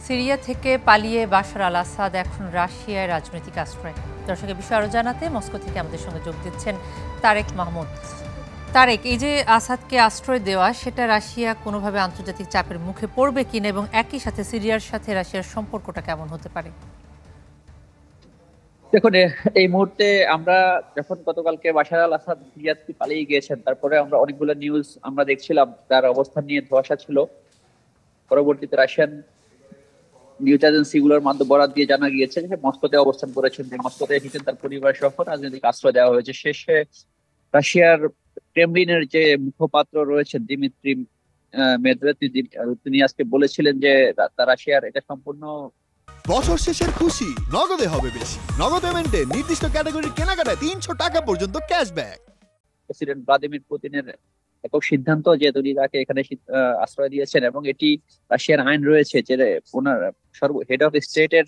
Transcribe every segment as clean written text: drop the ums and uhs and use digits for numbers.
Syria থেকে পালিয়ে বাশার আল আসাদ এখন রাশিয়ায় রাজনৈতিক আশ্রয়। দর্শকের বিষয়ে আরও জানাতে মস্কো থেকে আমাদের সঙ্গে যোগ দিচ্ছেন তারেক মাহমুদ। তারেক, এই যে আসাদকে আশ্রয় দেওয়া, সেটা রাশিয়া কোনোভাবে আন্তর্জাতিক চাপের মুখে পড়বে কিনা এবং একই সাথে সিরিয়ার সাথে রাশিয়ার সম্পর্কটা কেমন হতে পারে? দেখুন, এই মুহূর্তে আমরা যখন গতকালকে বাশার আল আসাদ সিরিয়া থেকে পালিয়ে গিয়েছেন, তারপরে আমরা অনেকগুলো নিউজ আমরা দেখছিলাম তার অবস্থান নিয়ে ধোঁয়াশা ছিল। পরবর্তীতে রাশিয়ান নিউজ এজেন্সি গুলোর মাধ্যমে বরাত দিয়ে জানা গিয়েছে যে মস্কোতে অবস্থান করেছেন, যে মস্কোতে এসেছেন তার পরিবার সহ রাজনৈতিক আশ্রয় দেওয়া হয়েছে। শেষে রাশিয়ার ক্রেমলিনের যে মুখপাত্র রয়েছেন দিমিত্রি মেদভেদেভ, তিনি আজকে বলেছিলেন যে রাশিয়ার এটা সম্পূর্ণ বছর শেষের খুশি নগদে হবে বেশি। নগদ পেমেন্টে নির্দিষ্ট ক্যাটাগরির কেনাকাটায় ৩০০ টাকা পর্যন্ত ক্যাশব্যাক। প্রেসিডেন্ট ভ্লাদিমির পুতিনের একক সিদ্ধান্ত যে তিনি তাকে এখানে আশ্রয় দিয়েছেন, এবং এটি রাশিয়ার আইন রয়েছে যে ওনার হেড অফ স্টেটের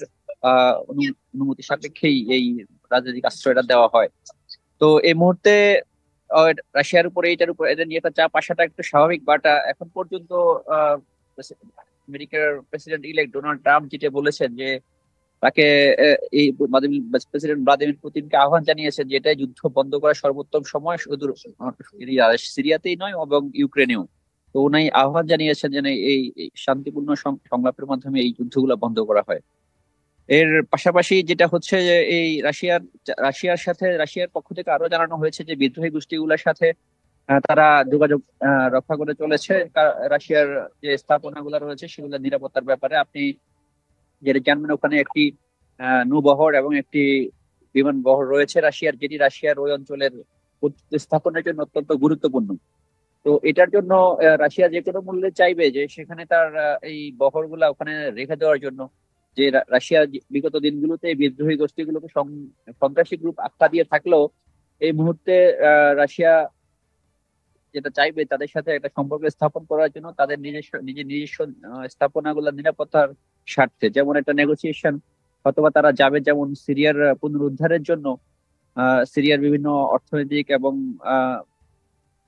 অনুমতি সাপেক্ষেই এই রাজনৈতিক আশ্রয়টা দেওয়া হয়। তো এই মুহূর্তে রাশিয়ার উপরে এইটার উপর এদের নিয়ে একটা চাপ আসাটা একটু স্বাভাবিক, বাট এখন পর্যন্ত আমেরিকার প্রেসিডেন্ট ইলেক্ট ডোনাল্ড ট্রাম্প যেটা বলেছেন যে তাকে এই প্রেসিডেন্ট ভ্লাদিমির পুতিনকে আহ্বান জানিয়েছেন যে এটাই যুদ্ধ বন্ধ করার সর্বোত্তম সময়, শুধু সিরিয়াতেই নয় এবং ইউক্রেনেও। তো উনি আহ্বান জানিয়েছেন যেন এই শান্তিপূর্ণ সংলাপের মাধ্যমে এই যুদ্ধগুলো বন্ধ করা হয়। এর পাশাপাশি যেটা হচ্ছে যে এই রাশিয়ার পক্ষ থেকে আরো জানানো হয়েছে যে বিদ্রোহী গোষ্ঠীগুলোর সাথে তারা যোগাযোগ রক্ষা করে চলেছে। রাশিয়ার যে স্থাপনাগুলো রয়েছে সেগুলোর নিরাপত্তার ব্যাপারে আপনি যেটা জানবেন, ওখানে একটি নৌবহর এবং একটি বিমান বহর রয়েছে রাশিয়ার, যেটি রাশিয়ার ওই অঞ্চলের স্থাপনের জন্য অত্যন্ত গুরুত্বপূর্ণ। তো এটার জন্য রাশিয়া যে কোনো মূল্যে চাইবে যে সেখানে তার এই বহরগুলা ওখানে রেখে দেওয়ার জন্য। যে রাশিয়া বিগত দিনগুলোতে বিদ্রোহী গোষ্ঠীগুলোকে সন্ত্রাসী গ্রুপ আখ্যা দিয়ে থাকলেও এই মুহূর্তে রাশিয়া যেটা চাইবে তাদের সাথে একটা সম্পর্ক স্থাপন করার জন্য তাদের নিজস্ব স্থাপনাগুলোর নিরাপত্তার স্বার্থে, যেমন একটা নেগোসিয়েশন অথবা তারা যাবে, যেমন সিরিয়ার পুনরুদ্ধারের জন্য সিরিয়ার বিভিন্ন অর্থনৈতিক এবং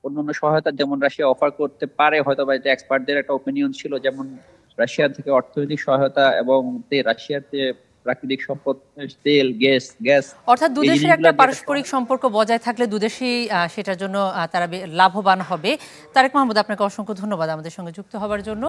অন্যান্য সহায়তা যেমন রাশিয়া অফার করতে পারে, হয়তো বা এটা এক্সপার্টদের একটা ওপিনিয়ন ছিল, যেমন রাশিয়া থেকে অর্থনৈতিক সহায়তা এবং রাশিয়ার যে প্রাকৃতিক সম্পদ তেল গ্যাস, অর্থাৎ দুদেশের একটা পারস্পরিক সম্পর্ক বজায় থাকলে দুদেশই সেটার জন্য তারা লাভবান হবে। তারেক মাহমুদ, আপনাকে অসংখ্য ধন্যবাদ আমাদের সঙ্গে যুক্ত হবার জন্য।